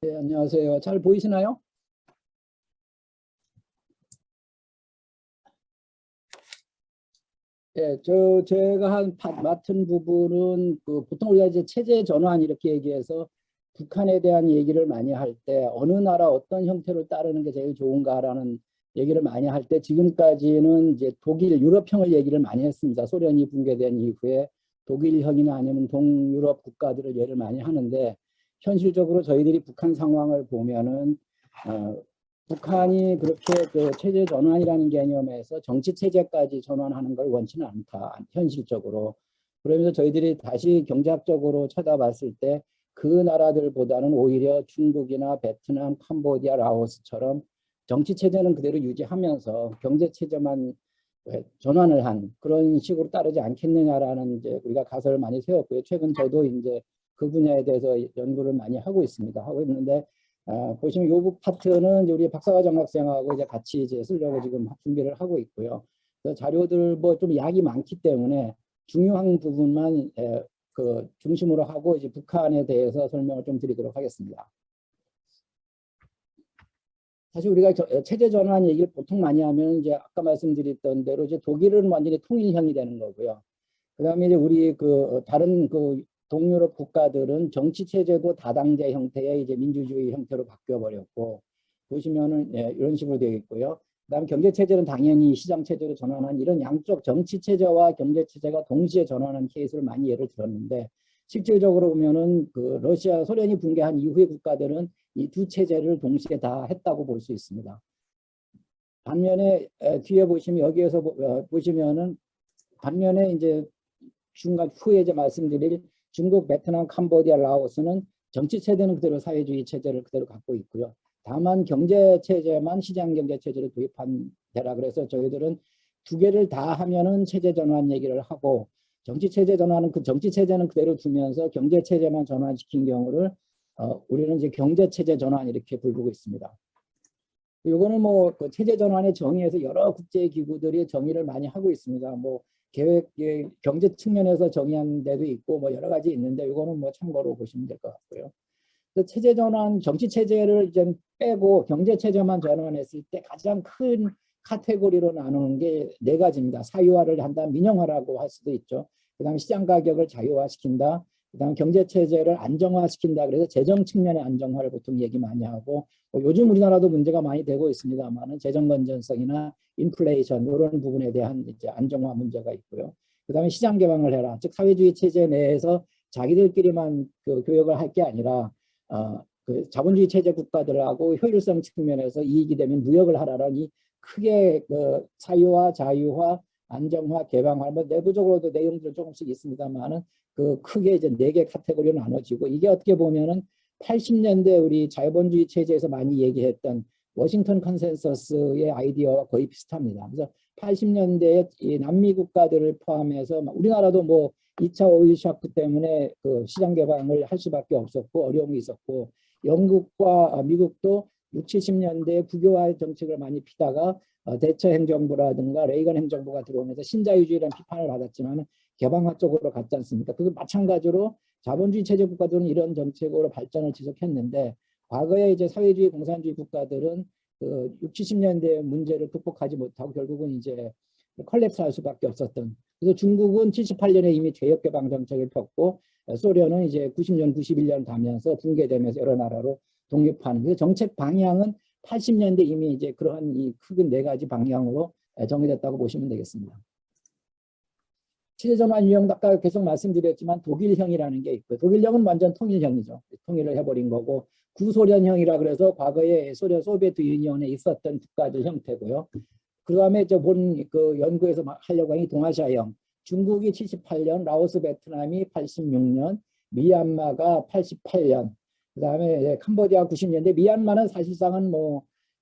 네, 안녕하세요. 잘 보이시나요? 예, 제가 맡은 부분은 보통 우리가 이제 체제 전환 이렇게 얘기해서 북한에 대한 얘기를 많이 할 때 어느 나라 어떤 형태로 따르는 게 제일 좋은가라는 얘기를 많이 할 때 지금까지는 이제 독일, 유럽형을 얘기를 많이 했습니다. 소련이 붕괴된 이후에 독일형이나 아니면 동유럽 국가들을 예를 많이 하는데 현실적으로 저희들이 북한 상황을 보면은 북한이 그렇게 그 체제 전환이라는 개념에서 정치 체제까지 전환하는 걸 원치는 않다. 현실적으로. 그러면서 저희들이 다시 경제학적으로 쳐다봤을 때 그 나라들보다는 오히려 중국이나 베트남, 캄보디아, 라오스처럼 정치 체제는 그대로 유지하면서 경제 체제만 전환을 한 그런 식으로 따르지 않겠느냐라는 이제 우리가 가설을 많이 세웠고요. 최근 저도 이제 그 분야에 대해서 연구를 많이 하고 있습니다. 하고 있는데 보시면 이 파트는 이제 우리 박사과정 학생하고 이제 같이 이제 쓰려고 지금 준비를 하고 있고요. 그 자료들 뭐 좀 약이 많기 때문에 중요한 부분만 그 중심으로 하고 이제 북한에 대해서 설명을 좀 드리도록 하겠습니다. 사실 우리가 체제 전환 얘기를 보통 많이 하면 이제 아까 말씀드렸던 대로 이제 독일은 완전히 통일형이 되는 거고요. 그다음에 이제 우리 다른 동유럽 국가들은 정치 체제도 다당제 형태의 이제 민주주의 형태로 바뀌어 버렸고 보시면은 이런 식으로 되어 있고요. 그다음 경제 체제는 당연히 시장 체제로 전환한 이런 양쪽 정치 체제와 경제 체제가 동시에 전환한 케이스를 많이 예를 들었는데 실질적으로 보면은 러시아 소련이 붕괴한 이후의 국가들은 이 두 체제를 동시에 다 했다고 볼 수 있습니다. 반면에 뒤에 보시면 여기에서 보시면은 반면에 이제 중간 후에 이제 말씀드릴 중국, 베트남, 캄보디아, 라오스는 정치 체제는 그대로 사회주의 체제를 그대로 갖고 있고요. 다만 경제 체제만 시장 경제 체제를 도입한 데라 그래서 저희들은 두 개를 다 하면은 체제 전환 얘기를 하고 정치 체제 전환은 그 정치 체제는 그대로 두면서 경제 체제만 전환시킨 경우를 우리는 이제 경제 체제 전환 이렇게 부르고 있습니다. 이거는 그 체제 전환의 정의에서 여러 국제 기구들이 정의를 많이 하고 있습니다. 계획 경제 측면에서 정의한 데도 있고 여러 가지 있는데 이거는 참고로 보시면 될 것 같고요. 체제 전환, 정치 체제를 이제 빼고 경제 체제만 전환했을 때 가장 큰 카테고리로 나누는 게 네 가지입니다. 사유화를 한다, 민영화라고 할 수도 있죠. 그다음 시장 가격을 자유화시킨다. 그다음 경제 체제를 안정화시킨다. 그래서 재정 측면의 안정화를 보통 얘기 많이 하고 요즘 우리나라도 문제가 많이 되고 있습니다만은 재정 건전성이나 인플레이션 이런 부분에 대한 이제 안정화 문제가 있고요. 그다음에 시장 개방을 해라. 즉 사회주의 체제 내에서 자기들끼리만 교역을 할 게 아니라 자본주의 체제 국가들하고 효율성 측면에서 이익이 되면 무역을 하라니 크게 사유화, 자유화, 안정화, 개방화 내부적으로도 내용들은 조금씩 있습니다만은 크게 이제 4개 카테고리로 나눠지고 이게 어떻게 보면은 80년대 우리 자본주의 체제에서 많이 얘기했던 워싱턴 컨센서스의 아이디어와 거의 비슷합니다. 그래서 80년대에 이 남미 국가들을 포함해서 우리나라도 2차 오일 쇼크 때문에 시장 개방을 할 수밖에 없었고 어려움이 있었고 영국과 미국도 6, 70년대에 국유화 정책을 많이 피다가 대처 행정부라든가 레이건 행정부가 들어오면서 신자유주의라는 비판을 받았지만 개방화 쪽으로 갔지 않습니까? 그거 마찬가지로 자본주의 체제 국가들은 이런 정책으로 발전을 지속했는데 과거에 이제 사회주의 공산주의 국가들은 6, 70년대 문제를 극복하지 못하고 결국은 이제 컬랩스할 수밖에 없었던. 그래서 중국은 78년에 이미 개혁 개방 정책을 폈고 소련은 이제 90년, 91년 가면서 붕괴되면서 여러 나라로 독립하는. 그래서 정책 방향은 80년대 이미 이제 그러한 이 크게 4가지 방향으로 정해졌다고 보시면 되겠습니다. 체제전환 유형도 아까 계속 말씀드렸지만 독일형이라는 게 있고요. 독일형은 완전 통일형이죠. 통일을 해버린 거고 구소련형이라 그래서 과거에 소련 소비에트 유니온에 있었던 국가들 형태고요. 그 다음에 연구에서 하려고 하니 동아시아형. 중국이 78년, 라오스, 베트남이 86년, 미얀마가 88년, 그 다음에 캄보디아 90년대, 미얀마는 사실상은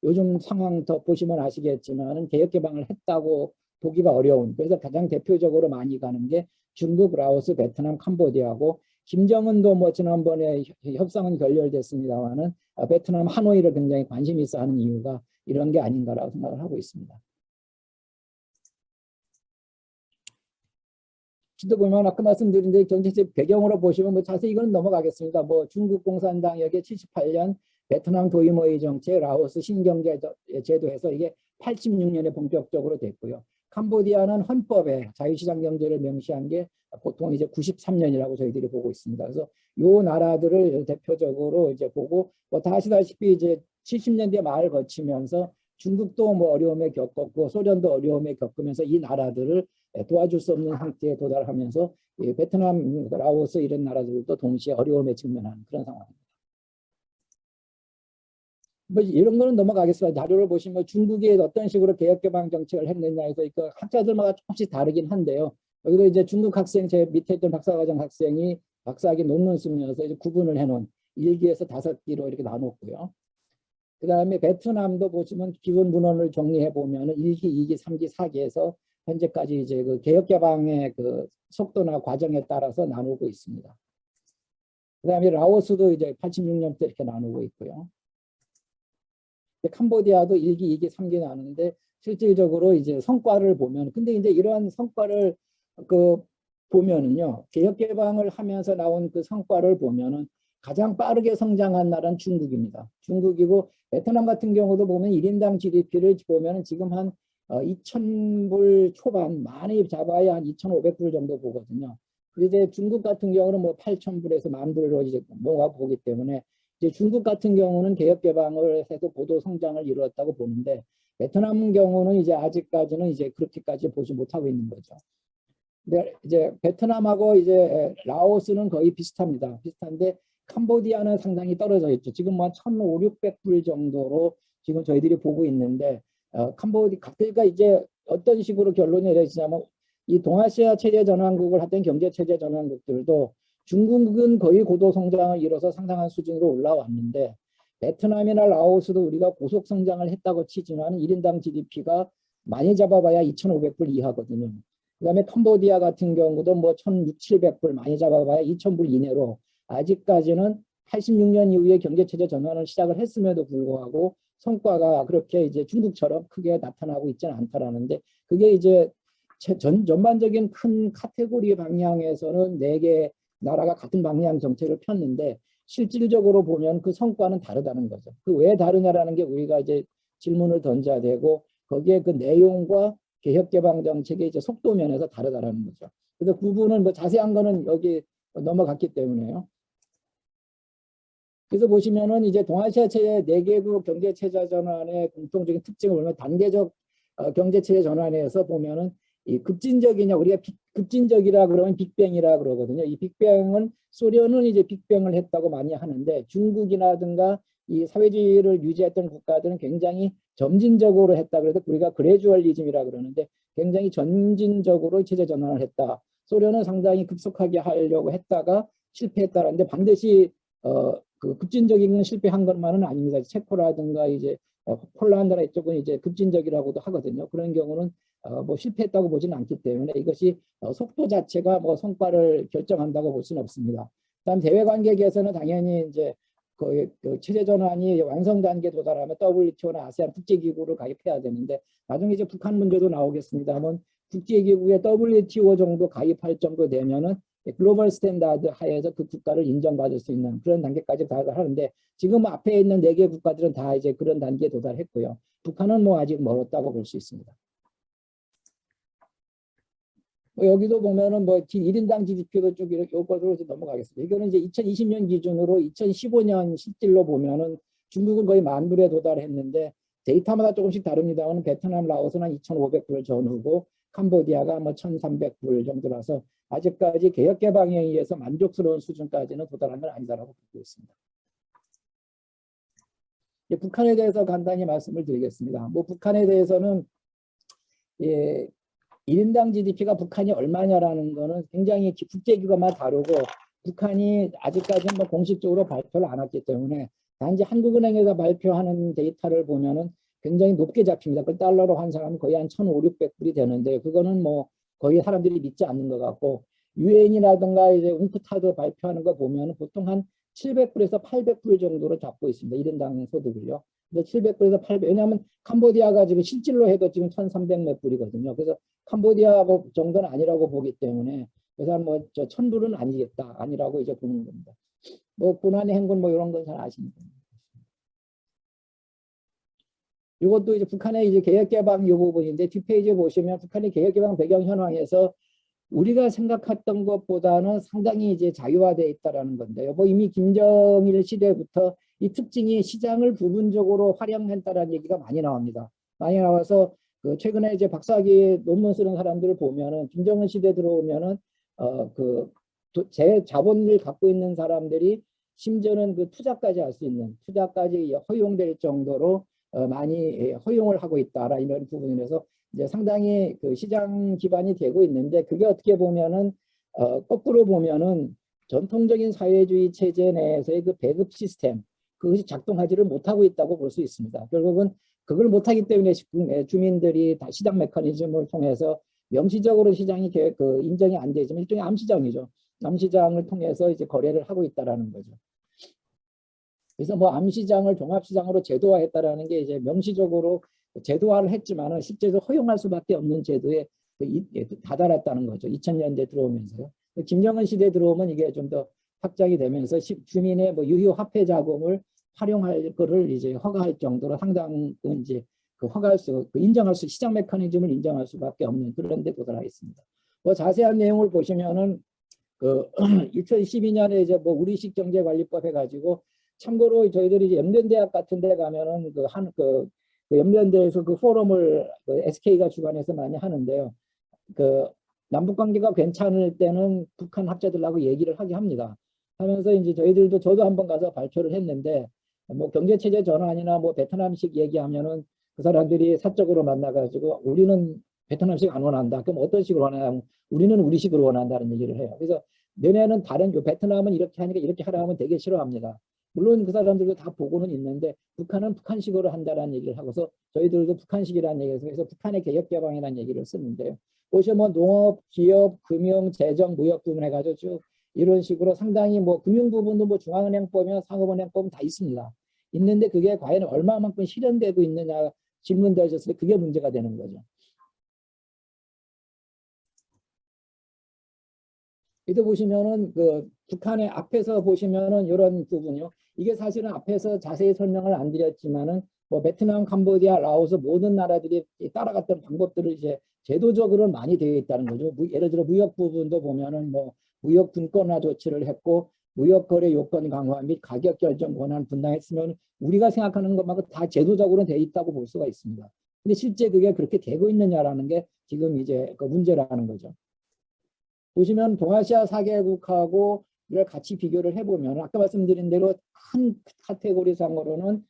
요즘 상황 더 보시면 아시겠지만 개혁 개방을 했다고 보기가 어려운. 그래서 가장 대표적으로 많이 가는 게 중국, 라오스, 베트남, 캄보디아고 김정은도 지난번에 협상은 결렬됐습니다만은 베트남 하노이를 굉장히 관심 있어 하는 이유가 이런 게 아닌가라고 생각을 하고 있습니다. 지도 보면 아까 말씀드린 데 경제적 배경으로 보시면 뭐 자세히 이건 넘어가겠습니다. 뭐 중국 공산당역의 78년 베트남 도이모의 정책, 라오스 신경제 제도에서 이게 86년에 본격적으로 됐고요. 캄보디아는 헌법에 자유시장 경제를 명시한 게 보통 이제 93년이라고 저희들이 보고 있습니다. 그래서 요 나라들을 대표적으로 이제 보고 뭐 다 아시다시피 이제 70년대 말 거치면서 중국도 뭐 어려움에 겪었고 소련도 어려움에 겪으면서 이 나라들을 도와줄 수 없는 상태에 도달하면서 베트남, 라오스 이런 나라들도 동시에 어려움에 직면하는 그런 상황입니다. 뭐 이런 거는 넘어가겠습니다. 자료를 보시면 중국이 어떤 식으로 개혁개방 정책을 했느냐에서 그 학자들마다 조금씩 다르긴 한데요. 여기도 이제 중국 학생, 제 밑에 있던 박사과정 학생이 박사학위 논문 쓰면서 이제 구분을 해놓은 1기에서 5기로 이렇게 나눴고요. 그 다음에 베트남도 보시면 기본 문헌을 정리해 보면 1기, 2기, 3기, 4기에서 현재까지 이제 그 개혁개방의 그 속도나 과정에 따라서 나누고 있습니다. 그 다음에 라오스도 이제 86년부터 이렇게 나누고 있고요. 캄보디아도 1기, 2기, 3기 나누는데 실질적으로 이제 성과를 보면 근데 이제 이러한 성과를 그 보면은요. 개혁개방을 하면서 나온 그 성과를 보면은 가장 빠르게 성장한 나라는 중국입니다. 중국이고 베트남 같은 경우도 보면 1인당 GDP를 보면 지금 한 2,000불 초반 많이 잡아야 한 2,500불 정도 보거든요. 이제 중국 같은 경우는 뭐 8,000불에서 10,000불로 이제 뭐가 보기 때문에 이제 중국 같은 경우는 개혁 개방을 해서 고도 성장을 이루었다고 보는데 베트남 경우는 이제 아직까지는 이제 그렇게까지 보지 못하고 있는 거죠. 근데 이제 베트남하고 이제 라오스는 거의 비슷합니다. 비슷한데 캄보디아는 상당히 떨어져 있죠. 지금 뭐 1,500, 600불 정도로 지금 저희들이 보고 있는데 그러니까 이제 어떤 식으로 결론이 내려지냐면 이 동아시아 체제 전환국을 하던 경제 체제 전환국들도 중국은 거의 고도 성장을 이뤄서 상당한 수준으로 올라왔는데 베트남이나 라오스도 우리가 고속 성장을 했다고 치지만 1인당 GDP가 많이 잡아봐야 2,500불 이하거든요. 그다음에 캄보디아 같은 경우도 뭐 1,600, 700불 많이 잡아봐야 2,000불 이내로 아직까지는 86년 이후에 경제체제 전환을 시작을 했음에도 불구하고 성과가 그렇게 이제 중국처럼 크게 나타나고 있지는 않다라는데 그게 이제 전반적인 큰 카테고리 방향에서는 4개 나라가 같은 방향 정책을 폈는데 실질적으로 보면 그 성과는 다르다는 거죠. 그 왜 다르냐라는 게 우리가 이제 질문을 던져야 되고 거기에 그 내용과 개혁개방 정책의 이제 속도 면에서 다르다라는 거죠. 그래서 구분은 뭐 자세한 거는 여기 넘어갔기 때문에요. 그래서 보시면은 이제 동아시아 체제 4개국 경제 체제 전환의 공통적인 특징을 보면 단계적 경제 체제 전환에서 보면은 이 급진적이냐 우리가 급진적이라 그러면 빅뱅이라 그러거든요. 이 빅뱅은 소련은 이제 빅뱅을 했다고 많이 하는데 중국이라든가 이 사회주의를 유지했던 국가들은 굉장히 점진적으로 했다. 그래서 우리가 그래주얼리즘이라 그러는데 굉장히 점진적으로 체제 전환을 했다. 소련은 상당히 급속하게 하려고 했다가 실패했다는데 반드시 그 급진적인 실패한 것만은 아닙니다. 체코라든가 이제 폴란드나 이쪽은 이제 급진적이라고도 하거든요. 그런 경우는 뭐 실패했다고 보지는 않기 때문에 이것이 속도 자체가 뭐 성과를 결정한다고 볼 수는 없습니다. 다음 대외 관계에서는 당연히 이제 그 체제 전환이 완성 단계에 도달하면 WTO나 아세안 국제기구를 가입해야 되는데 나중에 이제 북한 문제도 나오겠습니다만 국제기구에 WTO 정도 가입할 정도 되면은 글로벌 스탠다드 하에서 그 국가를 인정받을 수 있는 그런 단계까지 도달하는데 지금 앞에 있는 4개 국가들은 다 이제 그런 단계에 도달했고요. 북한은 뭐 아직 멀었다고 볼 수 있습니다. 여기도 보면은 뭐 1인당 GDP도 쭉 이렇게 요것으로 넘어가겠습니다. 이거는 이제 2020년 기준으로 2015년 실질로 보면은 중국은 거의 10,000불에 도달했는데 데이터마다 조금씩 다릅니다만 베트남, 라오스는 2,500불 전후고 캄보디아가 뭐 1,300불 정도라서 아직까지 개혁 개방에 의해서 만족스러운 수준까지는 도달한 건 아니다라고 보고 있습니다. 북한에 대해서 간단히 말씀을 드리겠습니다. 뭐 북한에 대해서는 1인당 GDP가 북한이 얼마냐라는 거는 굉장히 국제기관만 다르고 북한이 아직까지는 뭐 공식적으로 발표를 안 했기 때문에 단지 한국은행에서 발표하는 데이터를 보면은 굉장히 높게 잡힙니다. 그 달러로 환산하면 거의 한 1,500, 600불이 되는데 그거는 뭐 거의 사람들이 믿지 않는 것 같고 유엔이라든가 이제 웅크타드 발표하는 거 보면 보통 한 700불에서 800불 정도로 잡고 있습니다. 1인당 소득을요. 그래서 700불에서 800, 왜냐하면 캄보디아가 지금 실질로 해도 지금 1,300몇 불이거든요. 그래서 캄보디아 정도는 아니라고 보기 때문에 그래서 뭐저 천불은 아니겠다, 아니라고 이제 보는 겁니다. 뭐 고난의 행군 뭐 이런 건 잘 아십니다. 이것도 이제 북한의 이제 개혁개방 요 부분인데 뒷페이지에 보시면 북한의 개혁개방 배경 현황에서 우리가 생각했던 것보다는 상당히 이제 자유화되어 있다라는 건데요. 뭐 이미 김정일 시대부터 이 특징이 시장을 부분적으로 활용했다라는 얘기가 많이 나옵니다. 많이 나와서 그 최근에 이제 박사학위 논문 쓰는 사람들을 보면은 김정은 시대 들어오면은 제 자본을 갖고 있는 사람들이 심지어는 그 투자까지 할 수 있는 투자까지 허용될 정도로 많이 허용을 하고 있다라 이런 부분에서 이제 상당히 그 시장 기반이 되고 있는데 그게 어떻게 보면은 거꾸로 보면은 전통적인 사회주의 체제 내에서의 그 배급 시스템 그것이 작동하지를 못하고 있다고 볼 수 있습니다. 결국은 그걸 못하기 때문에 주민들이 다 시장 메커니즘을 통해서 명시적으로 시장이 인정이 안 되지만 일종의 암시장이죠. 암시장을 통해서 이제 거래를 하고 있다라는 거죠. 그래서 뭐 암시장을 종합시장으로 제도화했다라는 게 이제 명시적으로 제도화를 했지만은 실제로 허용할 수밖에 없는 제도에 다다랐다는 거죠. 2000년대 들어오면서요. 김정은 시대 들어오면 이게 좀 더 확장이 되면서 주민의 뭐 유효 화폐 자금을 활용할 거를 이제 허가할 정도로 상당 이제 인정할 수 시장 메커니즘을 인정할 수밖에 없는 그런 데 도달하겠습니다. 뭐 자세한 내용을 보시면은 그 2012년에 이제 뭐 우리식 경제관리법 해가지고 참고로 저희들이 이제 연변대학 같은 데 가면은 그 연변대에서 그 포럼을 SK가 주관해서 많이 하는데요. 그 남북관계가 괜찮을 때는 북한 학자들하고 얘기를 하게 합니다. 하면서 이제 저도 한번 가서 발표를 했는데 뭐 경제체제 전환이나 뭐 베트남식 얘기하면은 그 사람들이 사적으로 만나가지고 우리는 베트남식 안 원한다. 그럼 어떤 식으로 원하냐면 우리는 우리식으로 원한다는 얘기를 해요. 그래서 너네는 베트남은 이렇게 하니까 이렇게 하라 하면 되게 싫어합니다. 물론 그 사람들도 다 보고는 있는데 북한은 북한식으로 한다라는 얘기를 하고서 저희들도 북한식이라는 얘기를 해서 북한의 개혁개방이라는 얘기를 쓰는데요. 보시면 뭐 농업, 기업, 금융, 재정, 무역 부분 해가지고 쭉 이런 식으로 상당히 뭐 금융 부분도 뭐 중앙은행법이나 상업은행법은 다 있습니다. 있는데 그게 과연 얼마만큼 실현되고 있느냐 질문되셨을 때 그게 문제가 되는 거죠. 이때 보시면은 그 북한의 앞에서 보시면은 이런 부분이요. 이게 사실은 앞에서 자세히 설명을 안 드렸지만은 뭐 베트남, 캄보디아, 라오스 모든 나라들이 따라갔던 방법들을 이제 제도적으로 많이 되어 있다는 거죠. 예를 들어 무역 부분도 보면은 뭐 무역 분권화 조치를 했고 무역 거래 요건 강화 및 가격 결정 권한 분당했으면 우리가 생각하는 것만큼 다 제도적으로 되어 있다고 볼 수가 있습니다. 근데 실제 그게 그렇게 되고 있느냐라는 게 지금 이제 그 문제라는 거죠. 보시면 동아시아 4개국하고 이걸 같이 비교를 해보면 아까 말씀드린 대로 큰 카테고리상으로는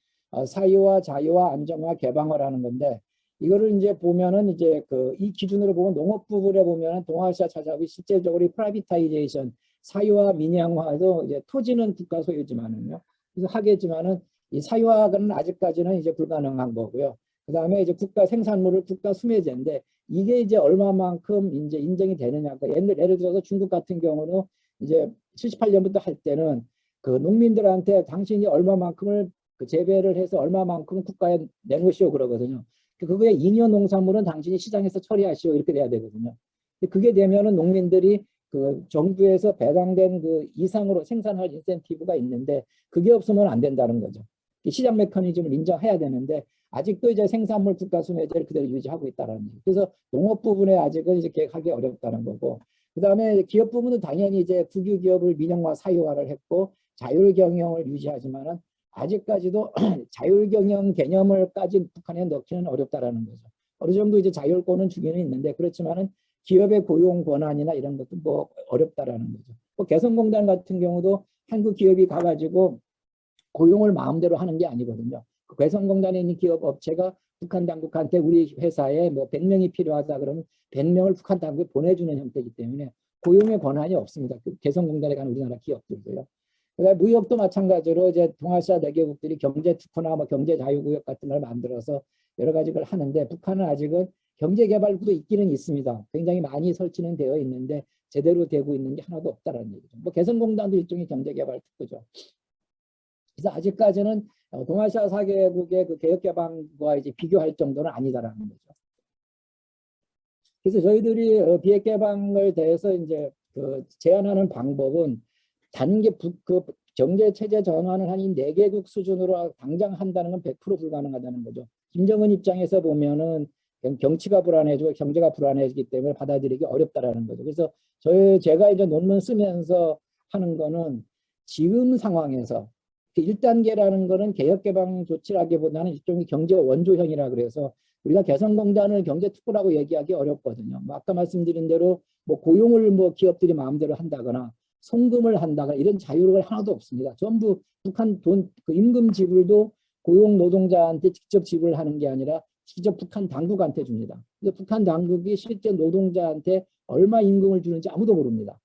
사유화, 자유화, 안정화, 개방화라는 건데 이거를 이제 보면은 이제 이 기준으로 보면 농업 부분에 보면은 동아시아 자사업이 실제적으로 프라이빗타이제이션, 사유화, 민영화도 이제 토지는 국가 소유지만은요. 그래서 하겠지만은 이 사유화는 아직까지는 이제 불가능한 거고요. 그 다음에 이제 국가 생산물을 국가 수매제인데 이게 이제 얼마만큼 이제 인정이 되느냐. 예를 들어서 중국 같은 경우는 이제 78년부터 할 때는 그 농민들한테 당신이 얼마만큼을 재배를 해서 얼마만큼 국가에 내놓으시오 그러거든요. 그거에 잉여 농산물은 당신이 시장에서 처리하시오 이렇게 돼야 되거든요. 그게 되면은 농민들이 그 정부에서 배당된 그 이상으로 생산할 인센티브가 있는데 그게 없으면 안 된다는 거죠. 시장 메커니즘을 인정해야 되는데 아직도 이제 생산물 국가 수매제를 그대로 유지하고 있다는 거죠. 그래서 농업 부분에 아직은 이제 개혁하기 어렵다는 거고, 그 다음에 기업 부분은 당연히 이제 국유 기업을 민영화 사유화를 했고 자율 경영을 유지하지만은 아직까지도 자율 경영 개념을까지 북한에 넣기는 어렵다라는 거죠. 어느 정도 이제 자율권은 주기는 있는데 그렇지만은 기업의 고용 권한이나 이런 것도 뭐 어렵다라는 거죠. 뭐 개성공단 같은 경우도 한국 기업이 가가지고 고용을 마음대로 하는 게 아니거든요. 그 개성공단에 있는 기업 업체가 북한 당국한테 우리 회사에 뭐 100명이 필요하다 그러면 100명을 북한 당국에 보내주는 형태이기 때문에 고용의 권한이 없습니다. 그 개성공단에 간 우리나라 기업들도요. 그다음에 무역도 마찬가지로 이제 동아시아 4개국들이 경제 특허나 뭐 경제 자유구역 같은 걸 만들어서 여러 가지 걸 하는데 북한은 아직은 경제개발구도 있기는 있습니다. 굉장히 많이 설치는 되어 있는데 제대로 되고 있는 게 하나도 없다라는 얘기죠. 뭐 개성공단도 일종의 경제개발 특구죠. 그래서 아직까지는 동아시아 4개국의 그 개혁개방과 이제 비교할 정도는 아니다라는 거죠. 그래서 저희들이 비핵개방을 대해서 이제 제안하는 방법은 단계 그 경제 체제 전환을 한 이 4개국 수준으로 당장 한다는 건 100% 불가능하다는 거죠. 김정은 입장에서 보면은 경치가 불안해지고 경제가 불안해지기 때문에 받아들이기 어렵다라는 거죠. 그래서 제가 이제 논문 쓰면서 하는 거는 지금 상황에서 1단계라는 거는 개혁개방 조치라기보다는 일종의 경제 원조형이라 그래서 우리가 개성공단을 경제특구라고 얘기하기 어렵거든요. 뭐 아까 말씀드린 대로 뭐 고용을 뭐 기업들이 마음대로 한다거나 송금을 한다거나 이런 자유가 하나도 없습니다. 전부 북한 돈, 그 임금 지불도 고용 노동자한테 직접 지불하는 게 아니라 직접 북한 당국한테 줍니다. 그래서 북한 당국이 실제 노동자한테 얼마 임금을 주는지 아무도 모릅니다.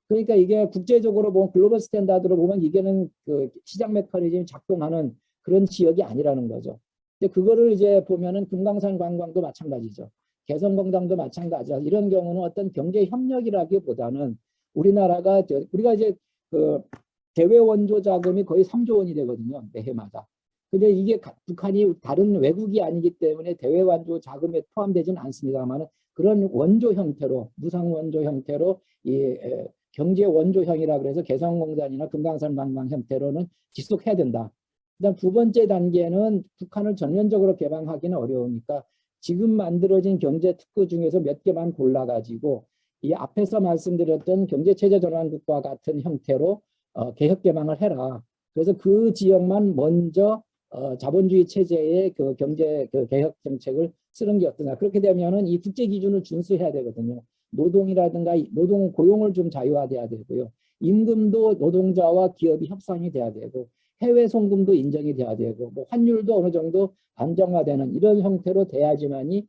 그러니까 이게 국제적으로 보면 글로벌 스탠다드로 보면 이게는 그 시장 메커니즘이 작동하는 그런 지역이 아니라는 거죠. 근데 그거를 이제 보면은 금강산 관광도 마찬가지죠. 개성공단도 마찬가지죠. 이런 경우는 어떤 경제 협력이라기보다는 우리가 이제 그 대외 원조 자금이 거의 3조 원이 되거든요. 매해마다. 근데 이게 북한이 다른 외국이 아니기 때문에 대외 원조 자금에 포함되지는 않습니다만 그런 원조 형태로 무상 원조 형태로 이 경제 원조형이라 그래서 개성공단이나 금강산 관광 형태로는 지속해야 된다. 그다음 두 번째 단계는 북한을 전면적으로 개방하기는 어려우니까 지금 만들어진 경제 특구 중에서 몇 개만 골라가지고 이 앞에서 말씀드렸던 경제체제 전환국과 같은 형태로 개혁 개방을 해라. 그래서 그 지역만 먼저 자본주의 체제의 그 경제 그 개혁 정책을 쓰는 게 어떠냐. 그렇게 되면은 이 국제 기준을 준수해야 되거든요. 노동이라든가 노동 고용을 좀 자유화돼야 되고요. 임금도 노동자와 기업이 협상이 돼야 되고 해외 송금도 인정이 돼야 되고 뭐 환율도 어느 정도 안정화되는 이런 형태로 돼야지만이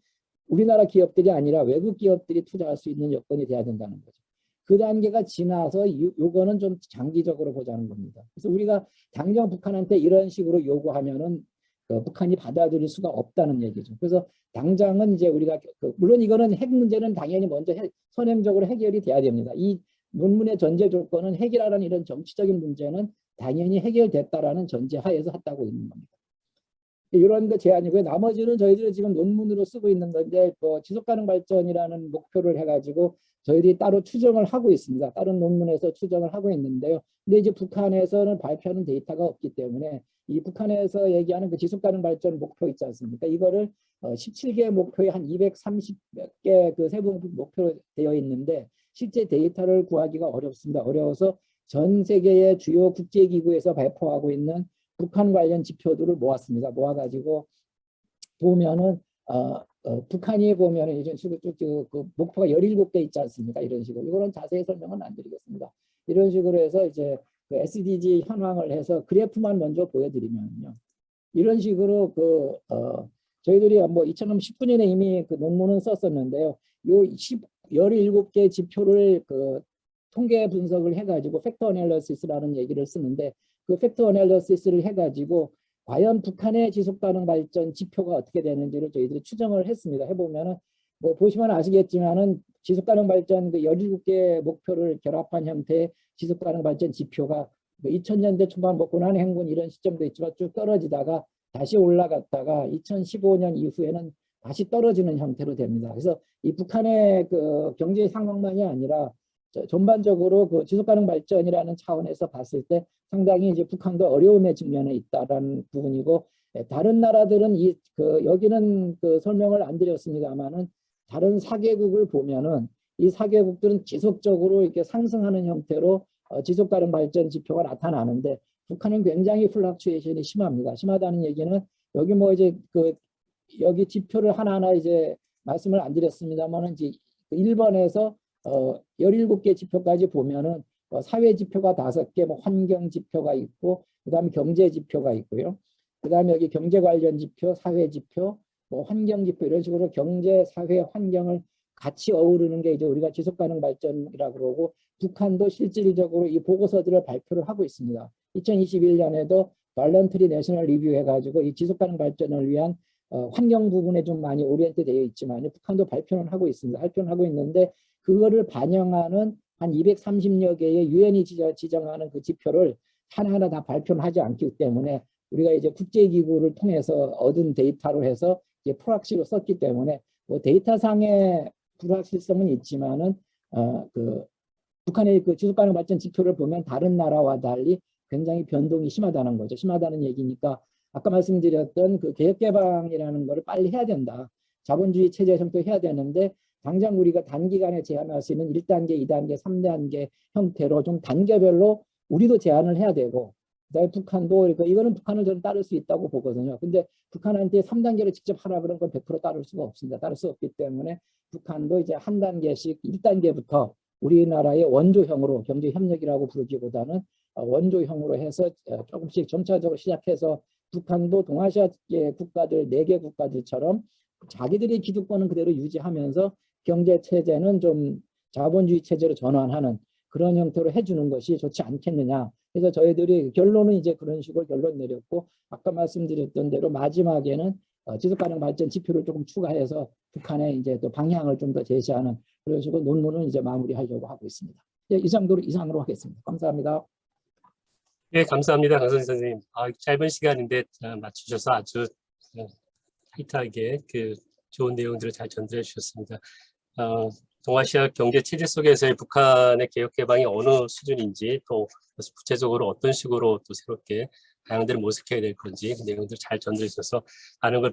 우리나라 기업들이 아니라 외국 기업들이 투자할 수 있는 여건이 돼야 된다는 거죠. 그 단계가 지나서 요거는 좀 장기적으로 보자는 겁니다. 그래서 우리가 당장 북한한테 이런 식으로 요구하면은 북한이 받아들일 수가 없다는 얘기죠. 그래서 당장은 이제 우리가 물론 이거는 핵 문제는 당연히 먼저 선행적으로 해결이 돼야 됩니다. 이 논문의 전제 조건은 해결하라는 이런 정치적인 문제는 당연히 해결됐다라는 전제하에서 했다고 있는 겁니다. 이런 거 제안이고요. 나머지는 저희들이 지금 논문으로 쓰고 있는 건데 지속가능 발전이라는 목표를 해가지고 저희들이 따로 추정을 하고 있습니다. 다른 논문에서 추정을 하고 있는데요. 근데 이제 북한에서는 발표하는 데이터가 없기 때문에 이 북한에서 얘기하는 그 지속가능 발전 목표 있지 않습니까? 이거를 17개 목표에 한 230몇 개 그 세부 목표로 되어 있는데 실제 데이터를 구하기가 어렵습니다. 어려워서 전 세계의 주요 국제기구에서 발표하고 있는 북한 관련 지표들을 모았습니다. 모아가지고 보면은 북한이 보면은 이런 식으로 그 목표가 17개 있지 않습니까? 이런 식으로. 이거는 자세히 설명은 안 드리겠습니다. 이런 식으로 해서 이제 그 SDG 현황을 해서 그래프만 먼저 보여드리면요. 이런 식으로 저희들이 뭐 2019년에 이미 그 논문은 썼었는데요. 요 17개 지표를 그 통계 분석을 해가지고 팩터 애널리시스라는 얘기를 쓰는데 그 팩터 애널리시스를 해가지고 과연 북한의 지속가능 발전 지표가 어떻게 되는지를 저희들이 추정을 했습니다. 해보면은 뭐 보시면 아시겠지만은 지속가능 발전 그 17개 목표를 결합한 형태의 지속가능 발전 지표가 2000년대 초반 뭐 고난행군 이런 시점도 있지만 쭉 떨어지다가 다시 올라갔다가 2015년 이후에는 다시 떨어지는 형태로 됩니다. 그래서 이 북한의 그 경제 상황만이 아니라 전반적으로 그 지속가능 발전이라는 차원에서 봤을 때 상당히 이제 북한도 어려움의 측면에 있다라는 부분이고 다른 나라들은 여기는 그 설명을 안 드렸습니다만은 다른 4개국을 보면은 이 4개국들은 지속적으로 이렇게 상승하는 형태로 지속가능 발전 지표가 나타나는데 북한은 굉장히 플럭추에이션이 심합니다. 심하다는 얘기는 여기 뭐 이제 여기 지표를 하나하나 이제 말씀을 안 드렸습니다만은 이제 1번에서 17개 지표까지 보면은 사회 지표가 5개, 뭐 환경 지표가 있고, 그 다음에 경제 지표가 있고요. 그 다음에 여기 경제 관련 지표, 사회 지표, 뭐 환경 지표 이런 식으로 경제, 사회, 환경을 같이 어우르는 게 이제 우리가 지속가능 발전이라고 그러고 북한도 실질적으로 이 보고서들을 발표를 하고 있습니다. 2021년에도 발런트리 내셔널 리뷰 해가지고 이 지속가능 발전을 위한 환경 부분에 좀 많이 오리엔트 되어 있지만 북한도 발표는 하고 있습니다. 발표는 하고 있는데 그거를 반영하는 한 230여 개의 유엔이 지정하는 그 지표를 하나하나 다 발표는 하지 않기 때문에 우리가 이제 국제기구를 통해서 얻은 데이터로 해서 이제 프락시로 썼기 때문에 뭐 데이터상의 불확실성은 있지만은 북한의 그 지속가능 발전 지표를 보면 다른 나라와 달리 굉장히 변동이 심하다는 거죠. 심하다는 얘기니까 아까 말씀드렸던 그 개혁 개방이라는 거를 빨리 해야 된다. 자본주의 체제 형태해야 되는데 당장 우리가 단기간에 제한할 수 있는 1단계, 2단계, 3단계 형태로 좀 단계별로 우리도 제한을 해야 되고 그다음에 북한도 이거는 북한을 저는 따를 수 있다고 보거든요. 근데 북한한테 3단계를 직접 하라 그런 걸 100% 따를 수가 없습니다. 따를 수 없기 때문에 북한도 이제 한 단계씩 1단계부터 우리나라의 원조형으로 경제협력이라고 부르기보다는 원조형으로 해서 조금씩 점차적으로 시작해서 북한도 동아시아계 국가들 4개 국가들처럼 자기들의 기득권은 그대로 유지하면서 경제체제는 좀 자본주의 체제로 전환하는 그런 형태로 해주는 것이 좋지 않겠느냐. 그래서 저희들이 결론은 이제 그런 식으로 결론 내렸고 아까 말씀드렸던 대로 마지막에는 지속가능 발전 지표를 조금 추가해서 북한의 이제 또 방향을 좀 더 제시하는 그런 식으로 논문은 이제 마무리하려고 하고 있습니다. 예, 이상으로 하겠습니다. 감사합니다. 네, 감사합니다. 강선희 선생님. 짧은 시간인데 맞추셔서 아주 타이트하게 그 좋은 내용들을 잘 전달해 주셨습니다. 동아시아 경제 체제 속에서의 북한의 개혁 개방이 어느 수준인지 또 구체적으로 어떤 식으로 또 새롭게 방향들을 모색해야 될 건지 그 내용들을 잘 전달해 주셔서 많은 걸